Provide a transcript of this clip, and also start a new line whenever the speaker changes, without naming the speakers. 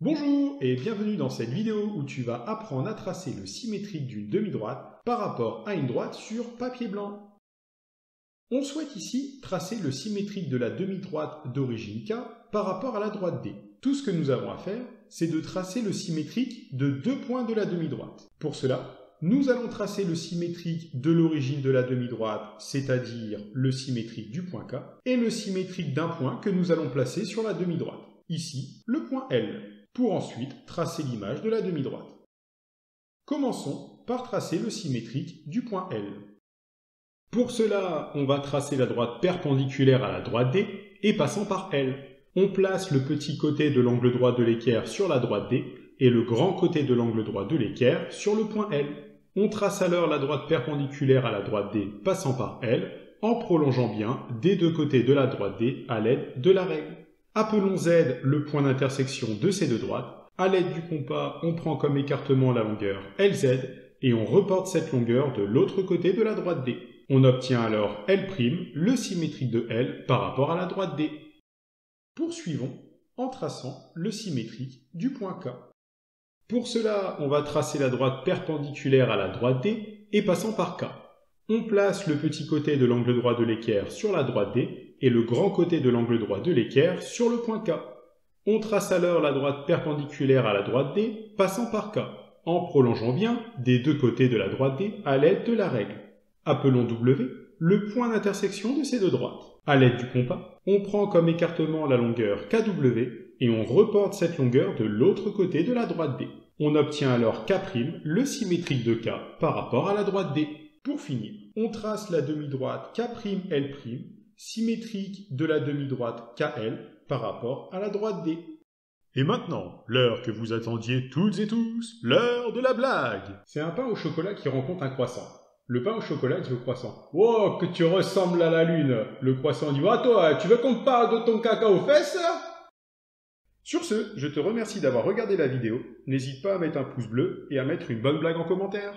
Bonjour et bienvenue dans cette vidéo où tu vas apprendre à tracer le symétrique d'une demi-droite par rapport à une droite sur papier blanc. On souhaite ici tracer le symétrique de la demi-droite d'origine K par rapport à la droite D. Tout ce que nous avons à faire, c'est de tracer le symétrique de deux points de la demi-droite. Pour cela, nous allons tracer le symétrique de l'origine de la demi-droite, c'est-à-dire le symétrique du point K, et le symétrique d'un point que nous allons placer sur la demi-droite. Ici, le point L. Pour ensuite tracer l'image de la demi-droite. Commençons par tracer le symétrique du point L. Pour cela, on va tracer la droite perpendiculaire à la droite D et passant par L. On place le petit côté de l'angle droit de l'équerre sur la droite D et le grand côté de l'angle droit de l'équerre sur le point L. On trace alors la droite perpendiculaire à la droite D passant par L en prolongeant bien des deux côtés de la droite D à l'aide de la règle. Appelons Z le point d'intersection de ces deux droites. À l'aide du compas, on prend comme écartement la longueur LZ et on reporte cette longueur de l'autre côté de la droite D. On obtient alors L', le symétrique de L par rapport à la droite D. Poursuivons en traçant le symétrique du point K. Pour cela, on va tracer la droite perpendiculaire à la droite D et passant par K. On place le petit côté de l'angle droit de l'équerre sur la droite D et le grand côté de l'angle droit de l'équerre sur le point K. On trace alors la droite perpendiculaire à la droite D, passant par K, en prolongeant bien des deux côtés de la droite D à l'aide de la règle. Appelons W le point d'intersection de ces deux droites. À l'aide du compas, on prend comme écartement la longueur KW et on reporte cette longueur de l'autre côté de la droite D. On obtient alors K', le symétrique de K par rapport à la droite D. Pour finir, on trace la demi-droite K'L', symétrique de la demi-droite KL par rapport à la droite D.
Et maintenant, l'heure que vous attendiez toutes et tous, l'heure de la blague.
C'est un pain au chocolat qui rencontre un croissant. Le pain au chocolat dit au croissant: « Oh, que tu ressembles à la lune !» Le croissant dit: « Ah toi, tu veux qu'on te parle de ton caca aux fesses ?» Sur ce, je te remercie d'avoir regardé la vidéo. N'hésite pas à mettre un pouce bleu et à mettre une bonne blague en commentaire.